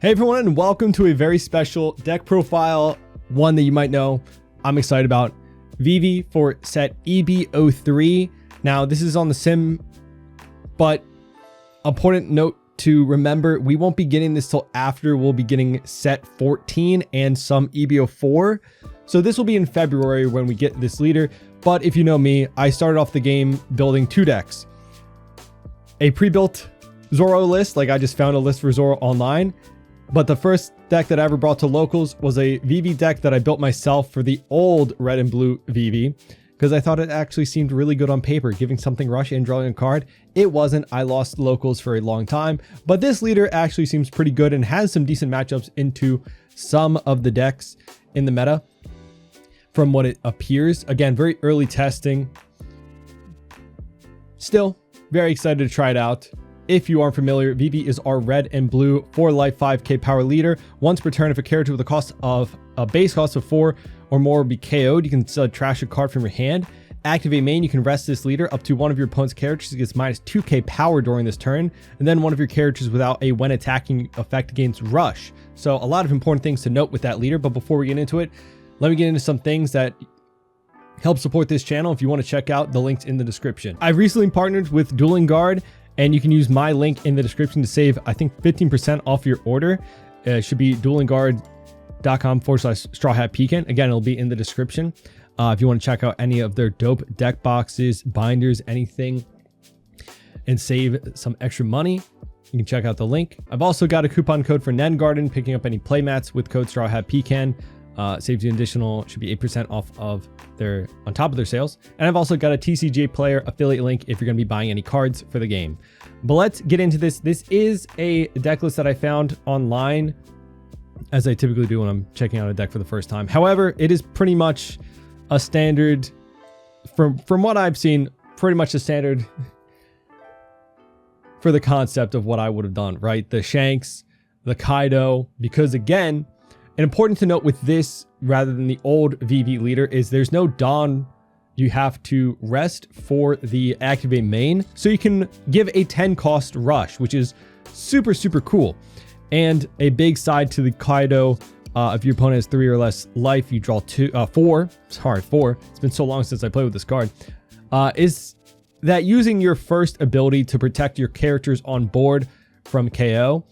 Hey everyone, and welcome to a very special deck profile, one that you might know I'm excited about. Vivi for set EB03. Now, this is on the sim, but important note to remember, we won't be getting this till after we'll be getting set 14 and some EB04. So this will be in February when we get this leader. But if you know me, I started off the game building two decks. A pre-built Zoro list, like I just found a list for Zoro online. But the first deck that I ever brought to locals was a Vivi deck that I built myself for the old red and blue Vivi, because I thought it actually seemed really good on paper, giving something rush and drawing a card. It wasn't. I lost locals for a long time, but this leader actually seems pretty good and has some decent matchups into some of the decks in the meta from what it appears. Again, very early testing. Still very excited to try it out. If you aren't familiar, Vivi is our red and blue 4 life 5k power leader. Once per turn, if a character with a base cost of 4 or more will be KO'd, you can trash a card from your hand. Activate main, you can rest this leader up to one of your opponent's characters gets minus 2k power during this turn, and then one of your characters without a when attacking effect gains rush. So a lot of important things to note with that leader, but before we get into it, let me get into some things that help support this channel. If you want to check out the links in the description. I've recently partnered with Dueling, and you can use my link in the description to save, I think, 15% off your order. It should be duelingguard.com/strawhatpecan. Again, it'll be in the description. If you want to check out any of their dope deck boxes, binders, anything, and save some extra money, you can check out the link. I've also got a coupon code for Nen Garden, picking up any playmats with code strawhatpecan. Saves you an additional, should be 8% off of on top of their sales. And I've also got a TCG player affiliate link if you're going to be buying any cards for the game. But let's get into this. This is a deck list that I found online, as I typically do when I'm checking out a deck for the first time. However, it is pretty much a standard, from what I've seen, pretty much a standard for the concept of what I would have done, right? The Shanks, the Kaido, because again, and important to note with this, rather than the old Vivi leader, is there's no Dawn you have to rest for the activate main. So you can give a 10 cost rush, which is super, super cool. And a big side to the Kaido, if your opponent has 3 or less life, you draw 4. Sorry, 4. It's been so long since I played with this card. Is that using your first ability to protect your characters on board from KO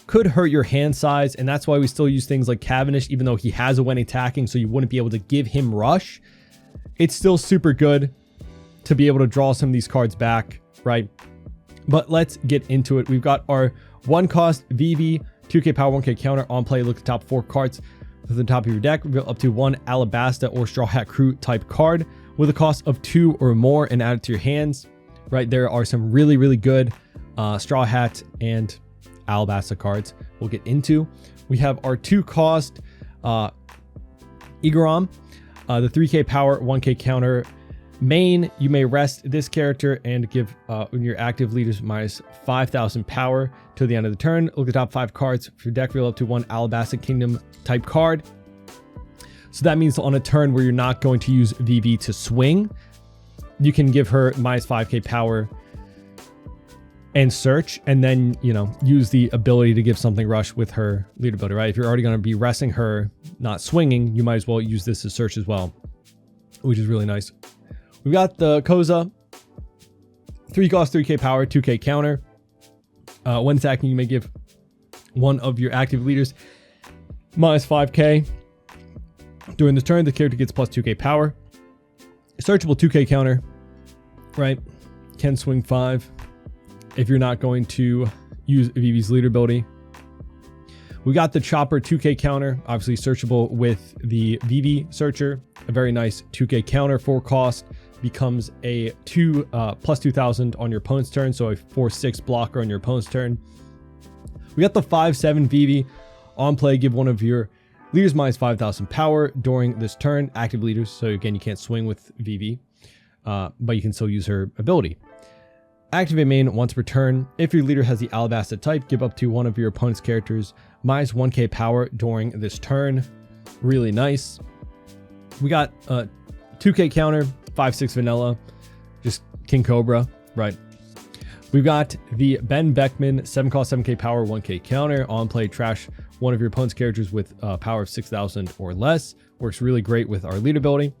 could hurt your hand size, and that's why we still use things like Cavendish, even though he has a when attacking, so you wouldn't be able to give him rush. It's still super good to be able to draw some of these cards back, right? But let's get into it. We've got our 1 cost Vivi, 2k power, 1k counter. On play, look at the top 4 cards at the top of your deck. Reveal up to 1 Alabasta or Straw Hat Crew type card with a cost of 2 or more and add it to your hands, right? There are some really, really good Straw Hat and Alabasta cards we'll get into. We have our 2 cost Igaram, the 3k power, 1k counter main. You may rest this character and give your active leaders minus 5,000 power to the end of the turn. Look at the top 5 cards for your deck, reveal up to 1 Alabasta Kingdom type card. So that means on a turn where you're not going to use Vivi to swing, you can give her minus 5k power and search, and then, you know, use the ability to give something rush with her leader ability, right? If you're already going to be resting her, not swinging, you might as well use this as search as well, which is really nice. We've got the Koza, 3 cost, 3k power, 2k counter. When attacking, you may give one of your active leaders minus 5k. During this turn, the character gets plus 2k power. Searchable 2k counter, right? Can swing 5. If you're not going to use Vivi's leader ability. We got the Chopper 2k counter, obviously searchable with the Vivi searcher. A very nice 2k counter, 4 cost, becomes a plus 2,000 on your opponent's turn, so a 4/6 blocker on your opponent's turn. We got the 5/7 Vivi. On play, give one of your leaders minus 5,000 power during this turn. Active leaders, so again, you can't swing with Vivi, but you can still use her ability. Activate main once per turn. If your leader has the Alabasta type, give up to one of your opponent's characters minus 1k power during this turn. Really nice. We got a 2k counter, 5/6 vanilla, just King Cobra, right? We've got the Ben Beckman 7 cost 7k power 1k counter. On play, trash one of your opponent's characters with power of 6,000 or less. Works really great with our lead ability.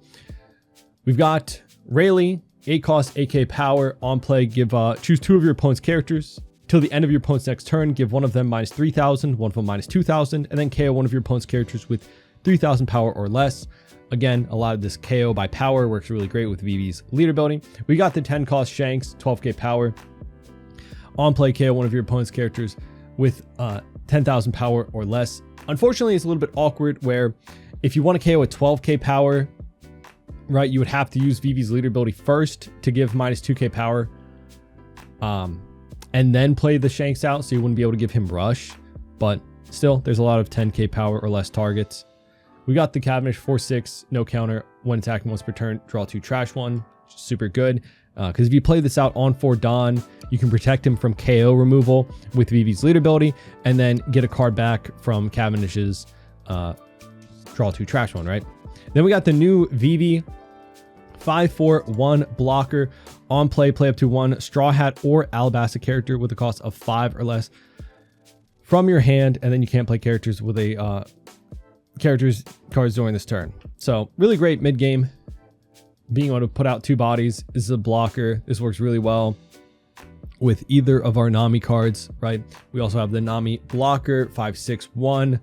We've got Rayleigh 8 cost 8k power. On play, choose 2 of your opponent's characters. Till the end of your opponent's next turn, give one of them minus 3,000, one of them minus 2,000, and then KO one of your opponent's characters with 3,000 power or less. Again, a lot of this KO by power works really great with Vivi's lead ability. We got the 10 cost Shanks, 12k power. On play, KO one of your opponent's characters with 10,000 power or less. Unfortunately, it's a little bit awkward where if you want to KO a 12k power, right, you would have to use Vivi's lead ability first to give minus 2k power. And then play the Shanks out, so you wouldn't be able to give him rush. But still, there's a lot of 10k power or less targets. We got the Cavendish 4/6, no counter. When attacking once per turn, draw 2, trash 1. Super good. Because if you play this out on 4 Dawn, you can protect him from KO removal with Vivi's lead ability, and then get a card back from Cavendish's draw 2, trash 1, right? Then we got the new Vivi 5/4/1 blocker. On play, play up to 1 Straw Hat or Alabasta character with a cost of 5 or less from your hand, and then you can't play characters with a cards during this turn. So really great mid game. Being able to put out 2 bodies. This is a blocker. This works really well with either of our Nami cards, right? We also have the Nami blocker 5/6/1.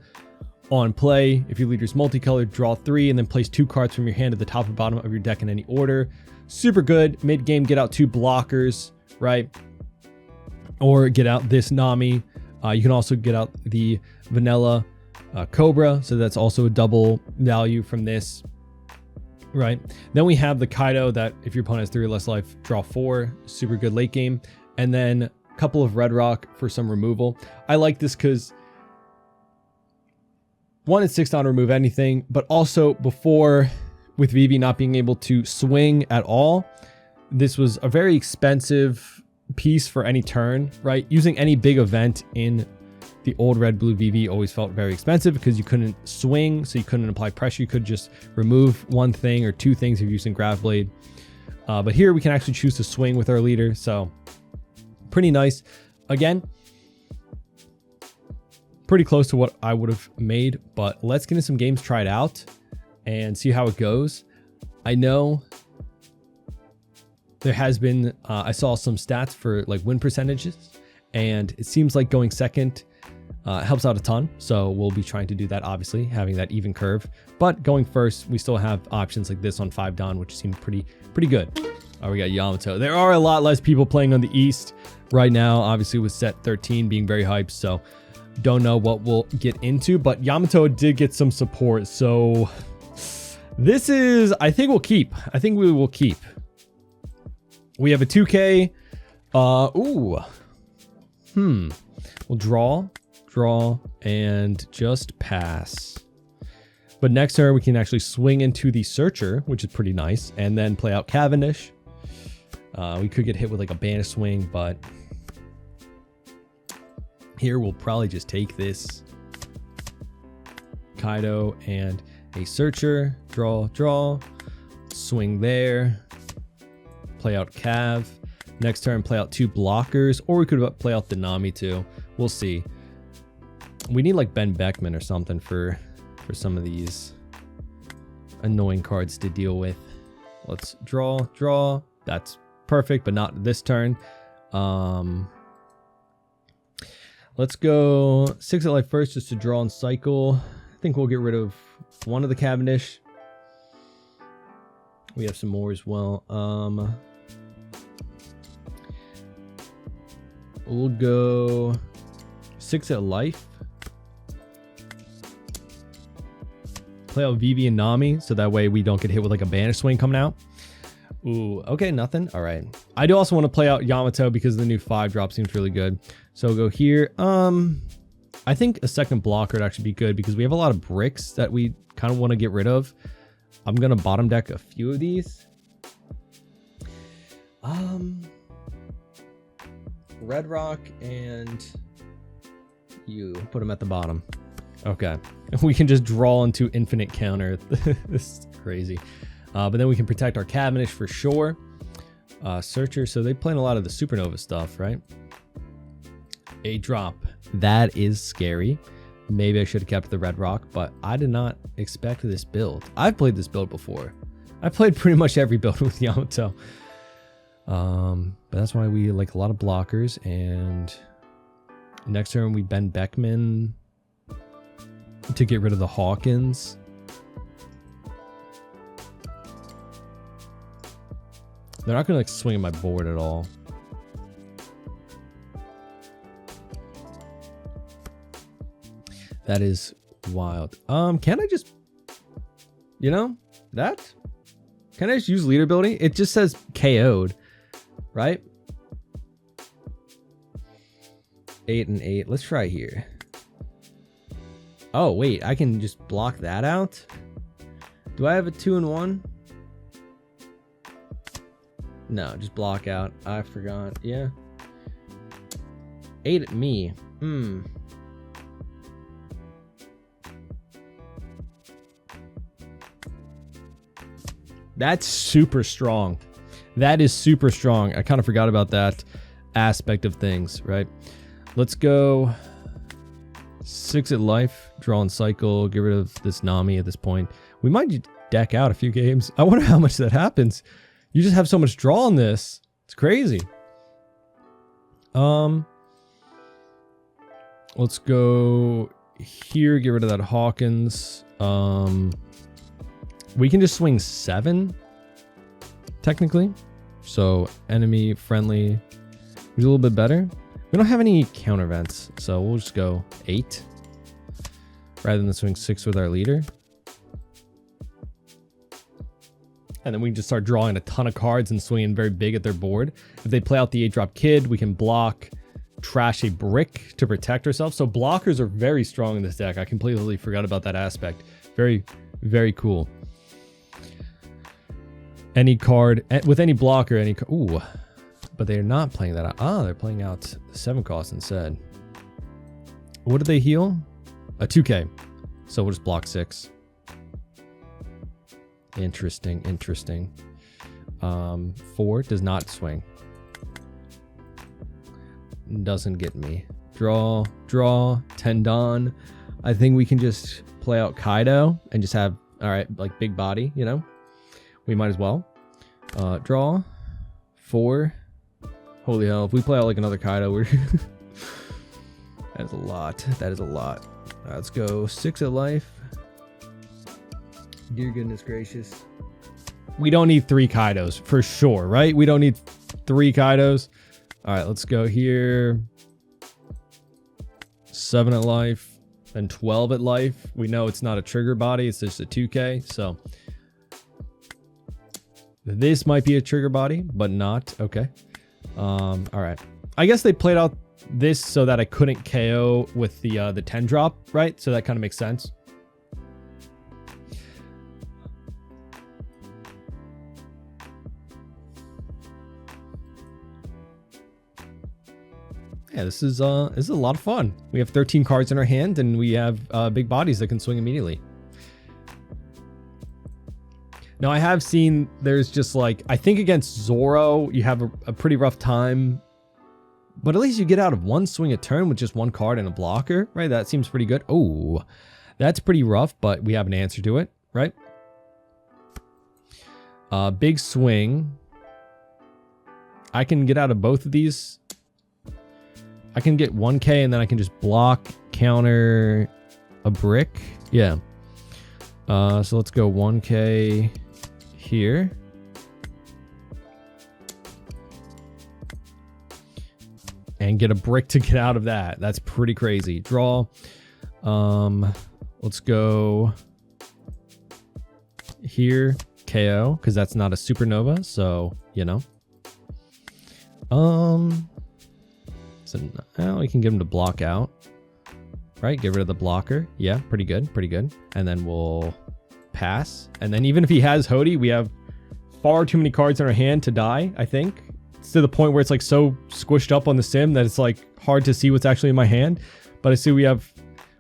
On play, if your leader's multicolored, draw 3 and then place 2 cards from your hand at the top or bottom of your deck in any order. Super good. Mid game, get out 2 blockers, right? Or get out this Nami. You can also get out the vanilla Cobra, so that's also a double value from this, right? Then we have the Kaido that if your opponent has 3 or less life, draw 4. Super good late game. And then a couple of Red Rock for some removal. I like this because 1 and 6 down to remove anything, but also before, with Vivi not being able to swing at all, this was a very expensive piece for any turn, right? Using any big event in the old red blue Vivi always felt very expensive because you couldn't swing, so you couldn't apply pressure. You could just remove 1 thing or 2 things if you're using Grav Blade. But here we can actually choose to swing with our leader, so pretty nice. Again, pretty close to what I would have made, but let's get into some games, try it out, and see how it goes. I know there has been, I saw some stats for like win percentages, and it seems like going second helps out a ton. So we'll be trying to do that, obviously, having that even curve. But going first, we still have options like this on 5 Dawn, which seem pretty good. We got Yamato. There are a lot less people playing on the East right now, obviously with set 13 being very hyped. So don't know what we'll get into, but Yamato did get some support. So this is, I think we'll keep. I think we will keep. We have a 2K. We'll draw, and just pass. But next turn, we can actually swing into the Searcher, which is pretty nice, and then play out Cavendish. We could get hit with like a Banish Swing, but here we'll probably just take this Kaido and a Searcher. Draw, swing there, play out Cav. Next turn, play out 2 blockers, or we could play out the Nami too. We'll see. We need like Ben Beckman or something for some of these annoying cards to deal with. Let's draw. That's perfect, but not this turn. Let's go 6 at life first just to draw and cycle. I think we'll get rid of 1 of the Cavendish. We have some more as well. We'll go 6 at life. Play out Vivi and Nami, so that way we don't get hit with like a Banish Swing coming out. Ooh, okay, nothing. All right. I do also want to play out Yamato because the new 5-drop seems really good. So we'll go here. I think a second blocker would actually be good because we have a lot of bricks that we kind of want to get rid of. I'm going to bottom deck a few of these. Red Rock and you put them at the bottom. Okay. We can just draw into infinite counter. This is crazy. But then we can protect our Cavendish for sure. Searcher, so they playing a lot of the supernova stuff, right? A drop. That is scary. Maybe I should have kept the red rock, but I did not expect this build. I've played this build before. I played pretty much every build with Yamato. But that's why we like a lot of blockers. And next turn we bend Beckman to get rid of the Hawkins. They're not gonna like swing my board at all. That is wild. Can I just, you know, that? Can I just use leader ability? It just says KO'd, right? 8 and 8. Let's try here. Oh, wait, I can just block that out? Do I have a 2 and 1? No, just block out. I forgot. Yeah. 8 at me. That's super strong. That is super strong. I kind of forgot about that aspect of things, right? Let's go 6 at life, draw and cycle, get rid of this Nami at this point. We might deck out a few games. I wonder how much that happens. You just have so much draw on this. It's crazy. Let's go here, get rid of that Hawkins. We can just swing 7, technically. So enemy friendly is a little bit better. We don't have any counter events, so we'll just go 8 rather than swing 6 with our leader. And then we can just start drawing a ton of cards and swinging very big at their board. If they play out the 8-drop kid, we can block, trash a brick to protect ourselves. So blockers are very strong in this deck. I completely forgot about that aspect. Very, very cool. Any card with any blocker, ooh, but they're not playing that out. Ah, they're playing out the 7 cost instead. What do they heal? A 2K. So we'll just block 6. Interesting, interesting. 4 does not swing. Doesn't get me. Draw, 10 Dawn. I think we can just play out Kaido and just have, all right, like big body, you know? We might as well. Draw 4. Holy hell, if we play out like another Kaido, we're that is a lot. That is a lot. Let's go 6 at life. Dear goodness gracious. We don't need 3 Kaidos for sure, right? We don't need 3 Kaidos. All right, let's go here. 7 at life, then 12 at life. We know it's not a trigger body, it's just a 2K, so this might be a trigger body, but not. Okay. All right. I guess they played out this so that I couldn't KO with the 10 drop, right? So that kind of makes sense. Yeah, this is a lot of fun. We have 13 cards in our hand, and we have big bodies that can swing immediately. Now, I have seen there's just like, I think against Zoro, you have a pretty rough time, but at least you get out of 1 swing a turn with just 1 card and a blocker, right? That seems pretty good. Oh, that's pretty rough, but we have an answer to it, right? Big swing. I can get out of both of these. I can get 1K and then I can just block, counter a brick. Yeah. So let's go 1K here. And get a brick to get out of that. That's pretty crazy. Draw. Let's go here. KO, because that's not a supernova, so you know. So now we can get him to block out. Right, get rid of the blocker. Yeah, pretty good, pretty good. And then we'll pass. And then even if he has Hody, we have far too many cards in our hand to die, I think. It's to the point where it's like so squished up on the sim that it's like hard to see what's actually in my hand. But I see we have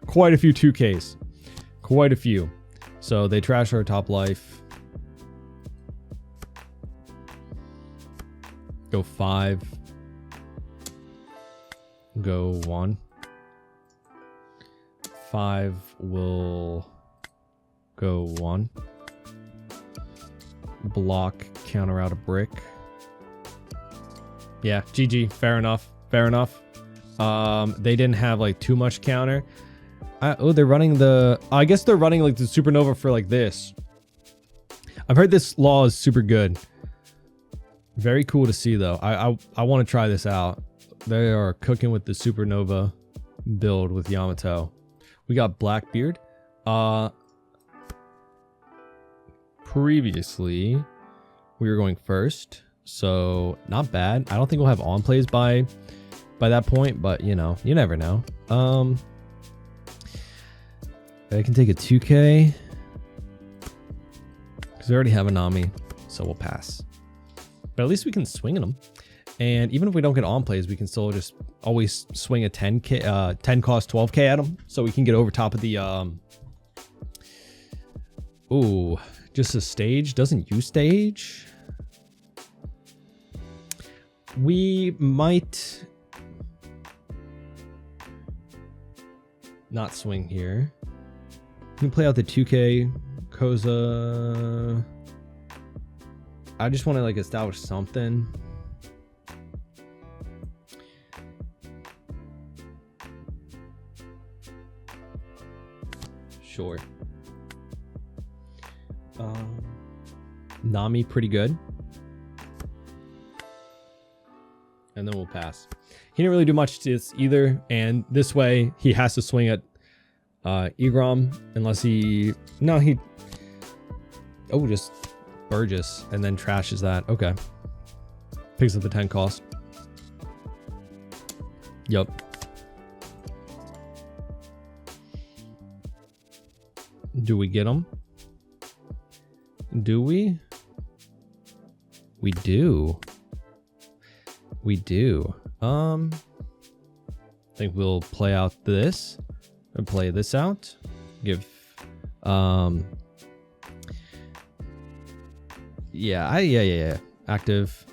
quite a few 2Ks. Quite a few. So they trash our top life. Go 5. Go 1. 5 will go 1. Block, counter out a brick. Yeah, GG. Fair enough. Fair enough. They didn't have like too much counter. Oh, they're running the... I guess they're running like the supernova for like this. I've heard this law is super good. Very cool to see though. I want to try this out. They are cooking with the supernova build with Yamato. We got Blackbeard. Previously, we were going first, so not bad. I don't think we'll have on plays by that point, but you know, you never know. I can take a 2K because we already have a Nami, so we'll pass. But at least we can swing at them, and even if we don't get on plays, we can still just always swing a 10K, 10 cost 12K at them, so we can get over top of the ooh, just a stage. Doesn't use stage. We might not swing here. We can play out the 2K Koza. I just want to like establish something. Sure. Nami pretty good. And then we'll pass. He didn't really do much to this either, and this way he has to swing at Egrom unless he... No, he... Oh, just Burgess and then trashes that. Okay. Picks up the 10 cost. Yup. Do we get him? Do we? We do. We do. I think we'll play out this and play this out. Give yeah. Active.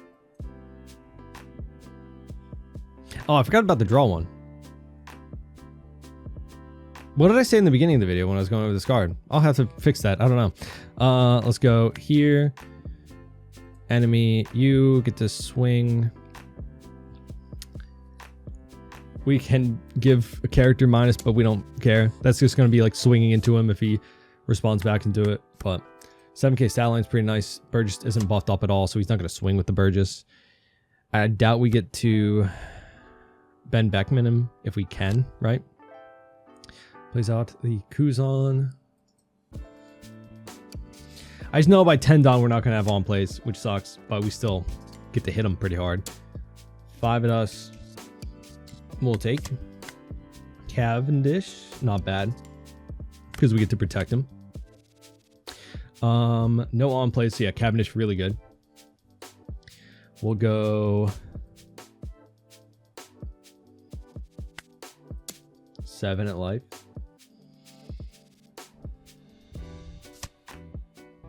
Oh, I forgot about the draw one. What did I say in the beginning of the video when I was going over this card? I'll have to fix that. I don't know. Let's go here. Enemy, you get to swing. We can give a character minus, but we don't care. That's just going to be like swinging into him if he responds back into it. But 7K stat line's pretty nice. Burgess isn't buffed up at all, so he's not going to swing with the Burgess. I doubt we get to Ben Beckman him if we can, right? Plays out the Kuzan. I just know by 10 down we're not going to have on plays, which sucks, but we still get to hit him pretty hard. 5 at us. We'll take Cavendish. Not bad, because we get to protect him. No on plays, so yeah, Cavendish really good. We'll go 7 at life.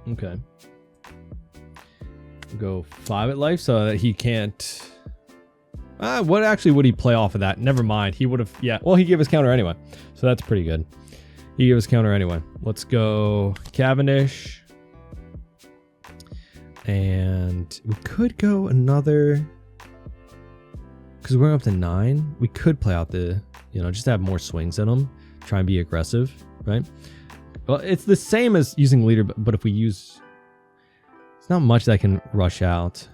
Okay. Go 5 at life so that he can't... what actually would he play off of that? Never mind. He would have... Yeah, well, he gave us counter anyway. So that's pretty good. He gave us counter anyway. Let's go Cavendish. And we could go another... Because we're up to 9. We could play out the... You know, just have more swings in him. Try and be aggressive, right? Well, it's the same as using leader, but if we use... It's not much that can rush out.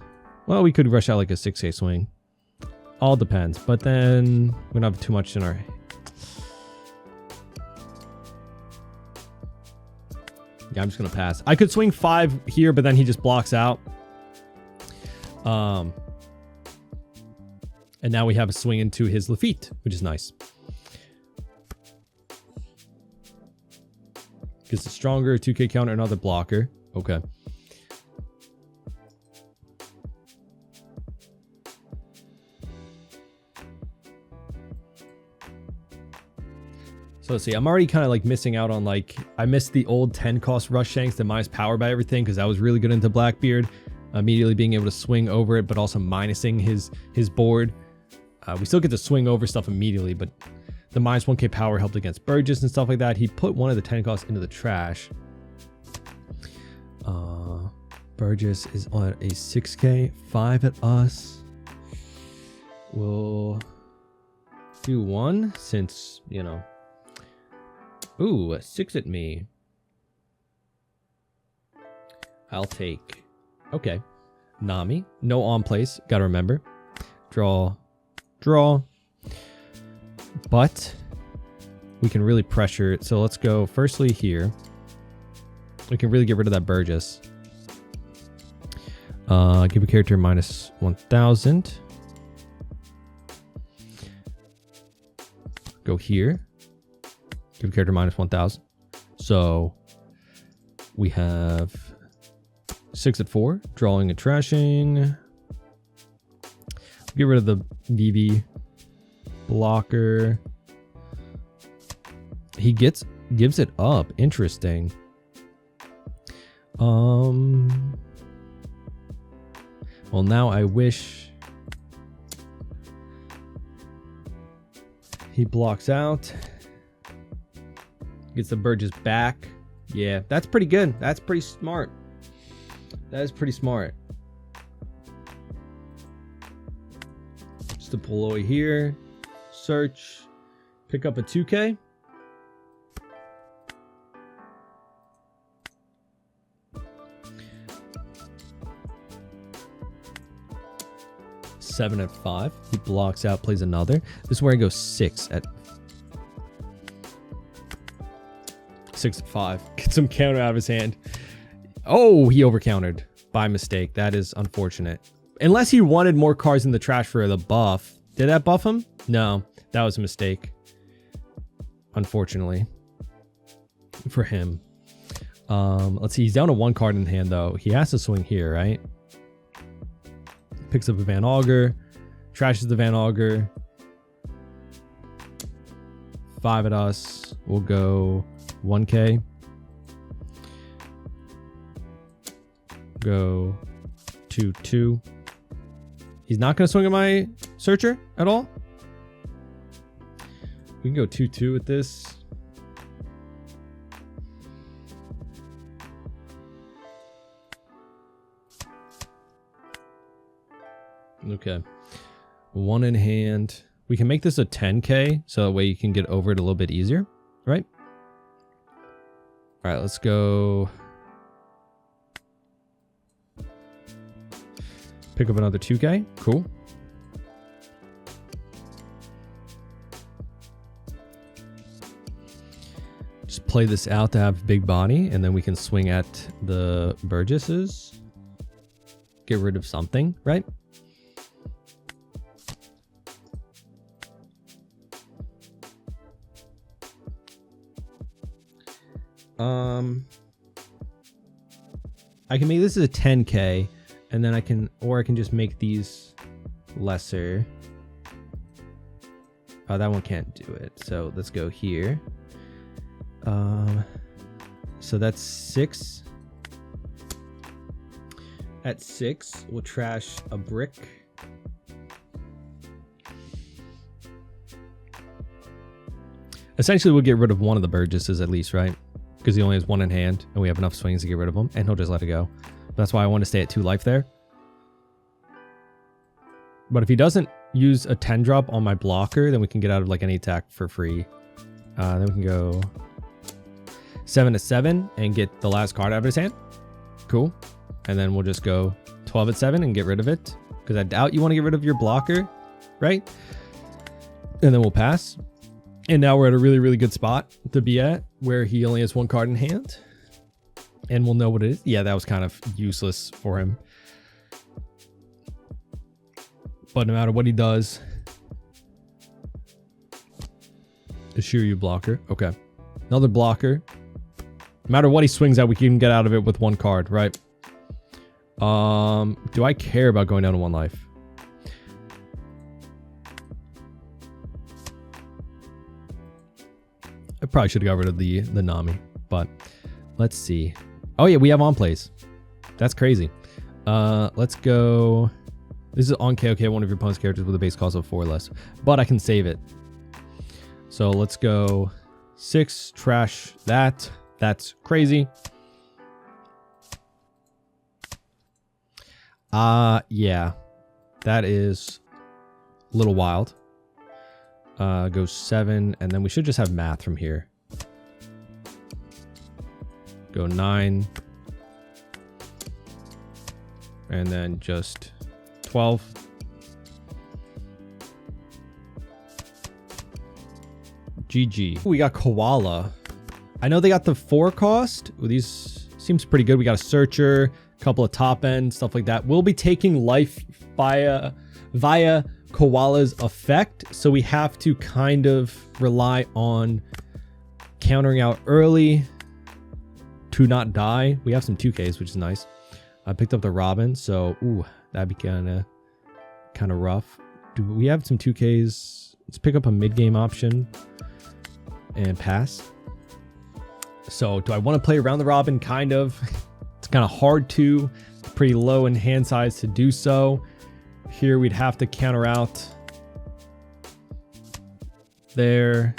Well, we could rush out like a 6K swing. All depends, but then we don't have too much in our... Yeah, I'm just going to pass. I could swing 5 here, but then he just blocks out. And now we have a swing into his Lafitte, which is nice. Gets a stronger 2K counter, another blocker. Okay. So let's see. I'm already kind of like missing out on like... I missed the old 10 cost rush shanks that minus power by everything because that was really good into Blackbeard. immediately being able to swing over it, but also minusing his board. We still get to swing over stuff immediately, but the minus 1k power helped against Burgess and stuff like that. He put one of the 10 costs into the trash. Burgess is on a 6k, 5 at us. We'll do 1 since, you know. Ooh, a 6 at me. I'll take. Okay. Nami. No on place. Gotta remember. Draw. But we can really pressure it. So let's go firstly here. We can really get rid of that Burgess. Give a character minus 1000. Go here. Give a character minus 1000. So we have 6 at 4. Drawing and trashing. Get rid of the Vivi blocker. He gives it up. Interesting. Well, now I wish he blocks out. Gets the Burgess back. Yeah, that's pretty good. That's pretty smart. That is pretty smart. Just deploy here. Search. Pick up a 2k. Seven at 5. He blocks out, plays another. This is where I go 6 at 5. Get some counter out of his hand. Oh, he overcountered by mistake. That is unfortunate. Unless he wanted more cards in the trash for the buff. Did that buff him? No, that was a mistake. Unfortunately. For him. Let's see. He's down to 1 card in hand, though. He has to swing here, right? Picks up a Van Augur. Trashes the Van Augur. 5 at us. We'll go 1k. Go 2-2. He's not going to swing at my searcher at all. We can go 2-2 with this. Okay. 1 in hand. We can make this a 10k, so that way you can get over it a little bit easier, right? All right, let's go. Pick up another 2k. Cool. Just play this out to have big body, and then we can swing at the Burgesses. Get rid of something, right? I can make this as a 10k, and then I can just make these lesser. Oh, that one can't do it. So let's go here. So that's 6. At 6, we'll trash a brick. Essentially, we'll get rid of one of the Burgesses at least, right? Because he only has 1 in hand, and we have enough swings to get rid of him, and he'll just let it go. That's why I want to stay at 2 life there. But if he doesn't use a 10 drop on my blocker, then we can get out of like any attack for free. Then we can go 7 to 7 and get the last card out of his hand. Cool. And then we'll just go 12 at 7 and get rid of it. Because I doubt you want to get rid of your blocker, right? And then we'll pass. And now we're at a really, really good spot to be at, where he only has 1 card in hand. And we'll know what it is. Yeah, that was kind of useless for him. But no matter what he does, the Shiryu blocker. Okay. Another blocker. No matter what he swings at, we can get out of it with 1 card, right? Do I care about going down to 1 life? I probably should have got rid of the Nami, but let's see. Oh yeah, we have on plays. That's crazy. Let's go. This is on KOK, one of your opponent's characters with a base cost of 4 or less, but I can save it. So let's go 6, trash that. That's crazy. Yeah, that is a little wild. Go 7, and then we should just have math from here. Go 9. And then just 12. GG. We got Koala. I know they got the 4 cost. Ooh, these seems pretty good. We got a searcher, a couple of top end, stuff like that. We'll be taking life via Koala's effect. So we have to kind of rely on countering out early to not die. We have some 2Ks, which is nice. I picked up the Robin, so ooh, that'd be kind of rough. Do we have some 2Ks? Let's pick up a mid-game option and pass. So do I want to play around the Robin? Kind of. It's kind of hard to. It's pretty low in hand size to do so. Here we'd have to counter out there.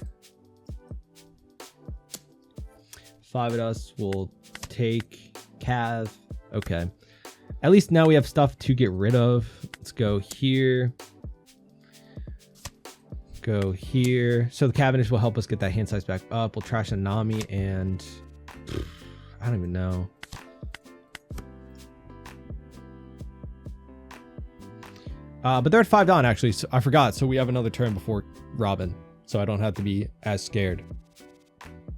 5 of us will take Cav. Okay. At least now we have stuff to get rid of. Let's go here. Go here. So the Cavendish will help us get that hand size back up. We'll trash a Nami and I don't even know. But they're at 5 down actually. So I forgot. So we have another turn before Robin. So I don't have to be as scared.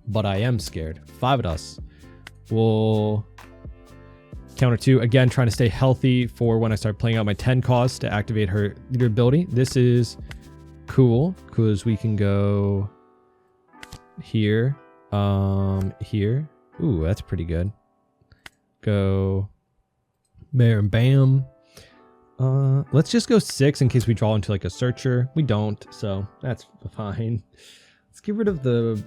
But I am scared. 5 of us. We'll counter 2. Again, trying to stay healthy for when I start playing out my 10 cost to activate her leader ability. This is cool because we can go here. Here. Ooh, that's pretty good. Go bam, bam. Let's just go 6 in case we draw into like a searcher. We don't, so that's fine. Let's get rid of the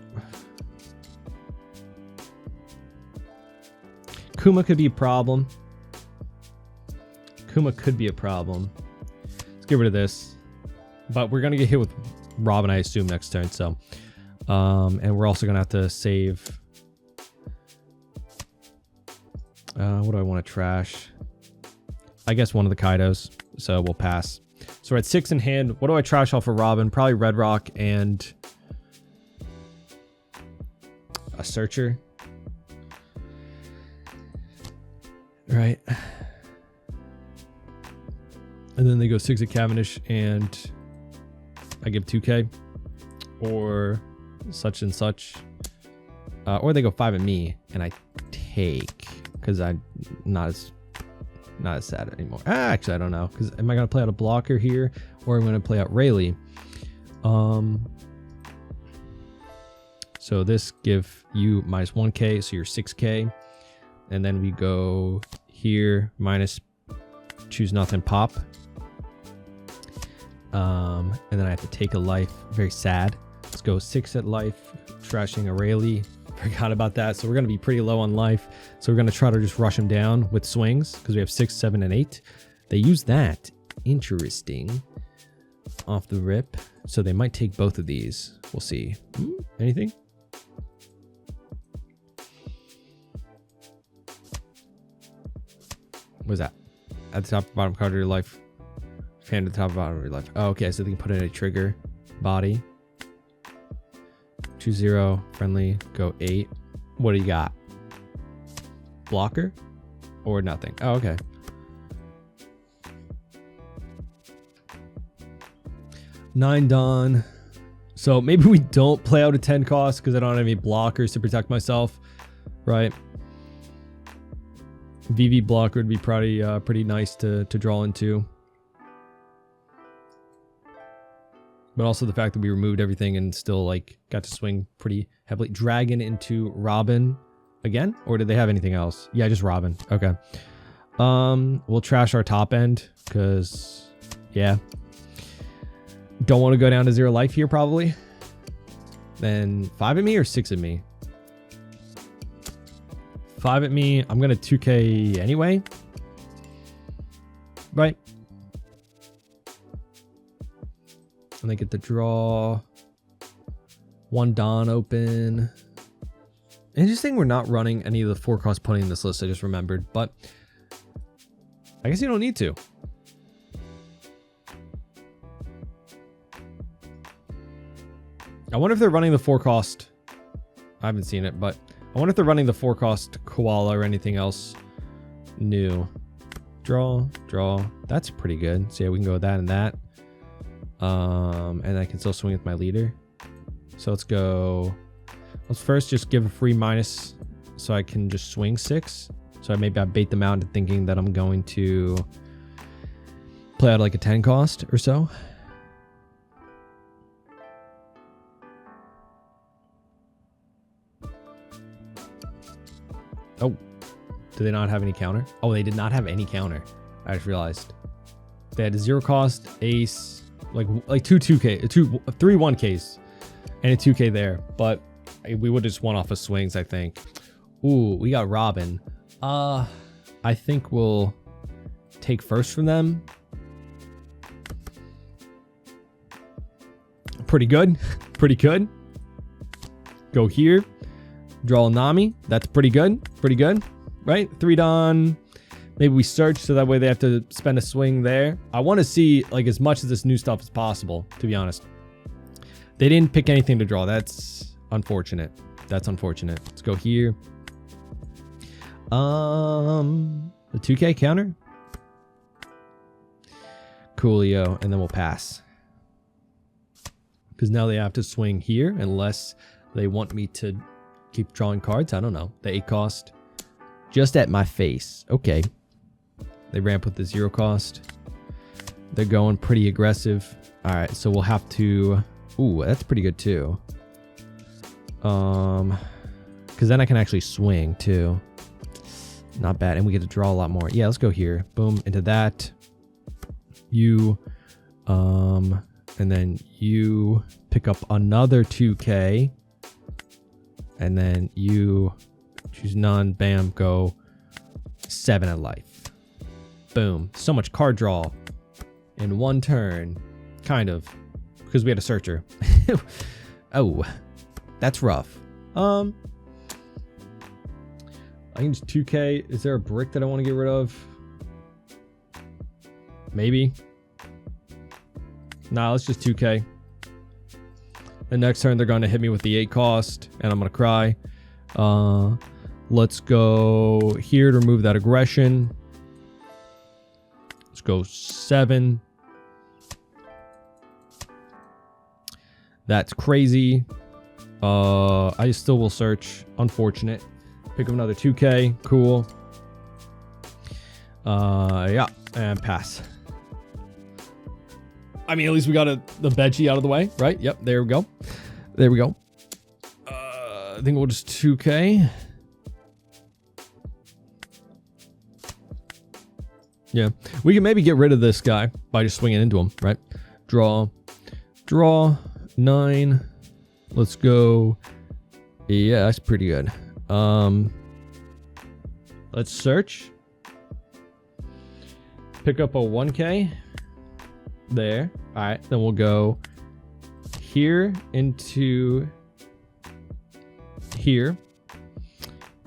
Kuma could be a problem. Kuma could be a problem. Let's get rid of this. But we're gonna get hit with Robin, I assume, next turn. So, and we're also gonna have to save. What do I want to trash? I guess one of the Kaidos. So we'll pass. So we're at 6 in hand. What do I trash off for Robin? Probably Red Rock and a Searcher. Right. And then they go 6 at Cavendish and I give 2K or such and such. Or they go 5 at me and I take because I'm not as sad anymore. Actually, I don't know, because am I going to play out a blocker here or I'm going to play out Rayleigh? So this give you minus 1K, so you're 6K. And then we go here, minus choose nothing, pop. And then I have to take a life. Very sad. Let's go 6 at life, trashing a Rayleigh. Forgot about that. So we're going to be pretty low on life. So we're going to try to just rush him down with swings because we have 6, 7, and 8. They use that. Interesting. Off the rip. So they might take both of these. We'll see. Anything? What is that? At the top, bottom card of your life. Hand at the top, bottom of your life. Oh, okay. So they can put in a trigger. Body. Choose 0. Friendly. Go 8. What do you got? Blocker? Or nothing? Oh, okay. Nine Dawn. So maybe we don't play out a 10 cost because I don't have any blockers to protect myself. Right? Vivi blocker would be pretty nice to draw into. But also the fact that we removed everything and still like got to swing pretty heavily. Dragon into Robin again? Or did they have anything else? Yeah, just Robin. Okay. We'll trash our top end because yeah. Don't want to go down to 0 life here probably. Then 5 at me or 6 at me? 5 at me. I'm going to 2K anyway. right? And they get to draw 1 Dawn open. Interesting we're not running any of the 4-cost putting in this list, I just remembered, but I guess you don't need to. I wonder if they're running the 4-cost. I haven't seen it, but I wonder if they're running the 4-cost Koala or anything else new. Draw. That's pretty good. So yeah, we can go with that and that. And I can still swing with my leader. So let's go. Let's first just give a free minus so I can just swing 6. So maybe I bait them out into thinking that I'm going to play out like a 10 cost or so. Oh, do they not have any counter? Oh, they did not have any counter. I just realized they had a 0 cost ace, like 2 2K, 3 1Ks, and a 2K there. But we would have just won off of swings, I think. Ooh, we got Robin. I think we'll take first from them. Pretty good. Pretty good. Go here. Draw a Nami. That's pretty good. Pretty good. Right? 3 Dawn. Maybe we search so that way they have to spend a swing there. I want to see like as much of this new stuff as possible, to be honest. They didn't pick anything to draw. That's unfortunate. That's unfortunate. Let's go here. The 2K counter. Coolio, and then we'll pass. Because now they have to swing here unless they want me to keep drawing cards. I don't know. The 8 cost. Just at my face. Okay. They ramp with the 0 cost. They're going pretty aggressive. Alright, so we'll have to... Ooh, that's pretty good too. Because then I can actually swing too. Not bad. And we get to draw a lot more. Yeah, let's go here. Boom, into that. You... And then you pick up another 2K. And then you choose none. Bam, go 7 at life. Boom. So much card draw in one turn. Kind of. Because we had a searcher. Oh, that's rough. I can just 2K. Is there a brick that I want to get rid of? Maybe. Nah, let's just 2K. The next turn, they're going to hit me with the 8 cost, and I'm going to cry. Let's go here to remove that aggression. Let's go 7. That's crazy. I still will search. Unfortunate. Pick up another 2K. Cool. Yeah, and pass. I mean, at least we got the veggie out of the way, right? Yep, there we go. There we go. I think we'll just 2K. Yeah, we can maybe get rid of this guy by just swinging into him, right? Draw. 9. Let's go. Yeah, that's pretty good. Let's search. Pick up a 1K. There. All right, then we'll go here into here.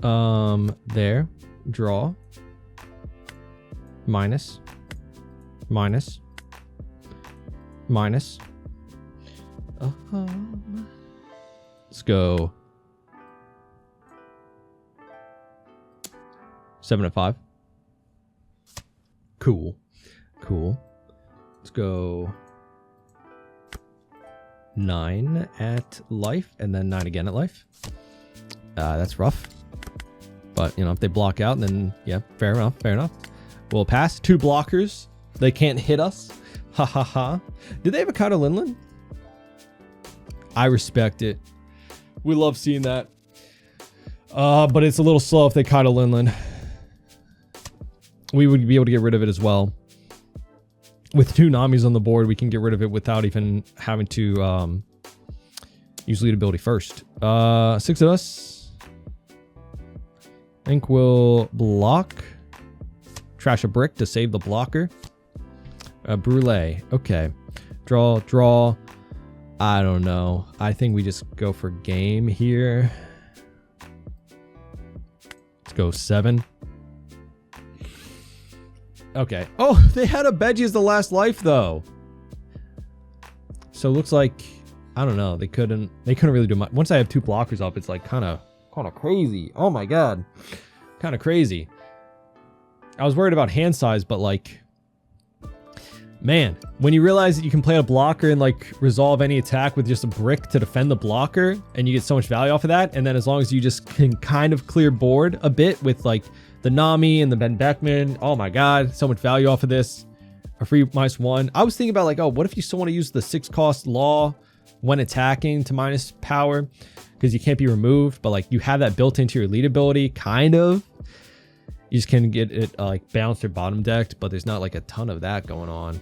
There. Draw. Minus. Let's go 7 at 5. Cool. Let's go 9 at life and then 9 again at life. That's rough. But, you know, if they block out, then yeah, fair enough. We'll pass. 2 blockers. They can't hit us. Ha ha ha. Did they have a Kaido Linlin? I respect it. We love seeing that. But it's a little slow if they Kaido Linlin. We would be able to get rid of it as well. With 2 Namis on the board, we can get rid of it without even having to use lead ability first. 6 of us. I think we'll block. Trash a brick to save the blocker. Brule. Okay. Draw. I don't know. I think we just go for game here. Let's go 7. Okay. Oh, they had a Veggie as the last life though. So it looks like, I don't know. They couldn't really do much. Once I have 2 blockers up, it's like kind of crazy. Oh my God. Kind of crazy. I was worried about hand size, but like, man, when you realize that you can play a blocker and like resolve any attack with just a brick to defend the blocker, and you get so much value off of that, and then as long as you just can kind of clear board a bit with like the Nami and the Ben Beckman, oh my God, so much value off of this. A free -1. I was thinking about like, oh, what if you still want to use the 6 cost law when attacking to minus power, because you can't be removed, but like you have that built into your lead ability, kind of. You just can get it like balanced or bottom decked, but there's not like a ton of that going on.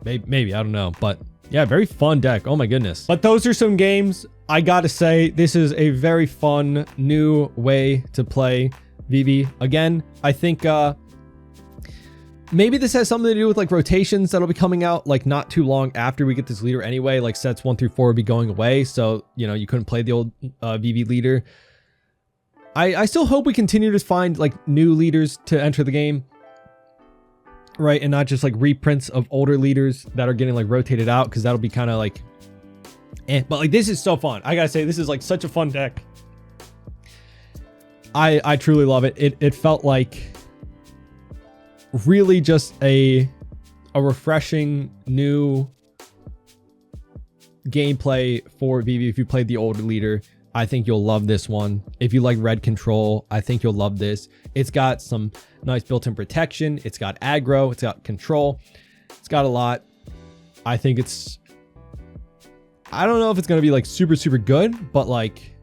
Maybe, I don't know, but yeah, very fun deck. Oh my goodness. But those are some games. I gotta say, this is a very fun new way to play Vivi. Again, I think maybe this has something to do with like rotations that'll be coming out like not too long after we get this leader anyway. Like sets 1 through 4 will be going away, so you know you couldn't play the old Vivi leader. I still hope we continue to find like new leaders to enter the game, right? And not just like reprints of older leaders that are getting like rotated out, because that'll be kind of like but like this is so fun. I gotta say, this is like such a fun deck. I truly love it. It felt like really just a refreshing new gameplay for Vivi. If you played the older leader, I think you'll love this one. If you like red control, I think you'll love this. It's got some nice built-in protection. It's got aggro. It's got control. It's got a lot. I think it's, I don't know if it's going to be like super, super good, but like,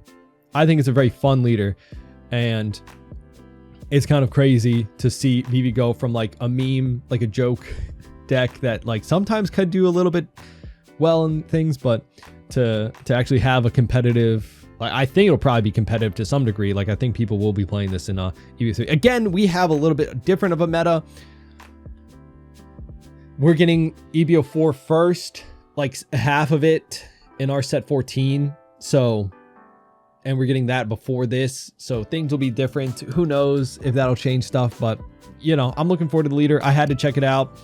I think it's a very fun leader. And it's kind of crazy to see Vivi go from like a meme, like a joke deck that like sometimes could do a little bit well in things, but to actually have a competitive, I think it'll probably be competitive to some degree. Like I think people will be playing this in EB03. Again, we have a little bit different of a meta. We're getting EB04 first, like half of it in our set 14. So, and we're getting that before this. So things will be different. Who knows if that'll change stuff, but you know, I'm looking forward to the leader. I had to check it out.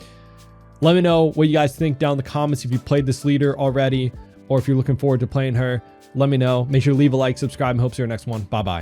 Let me know what you guys think down in the comments. If you played this leader already, or if you're looking forward to playing her, let me know. Make sure to leave a like, subscribe, and hope to see you next one. Bye-bye.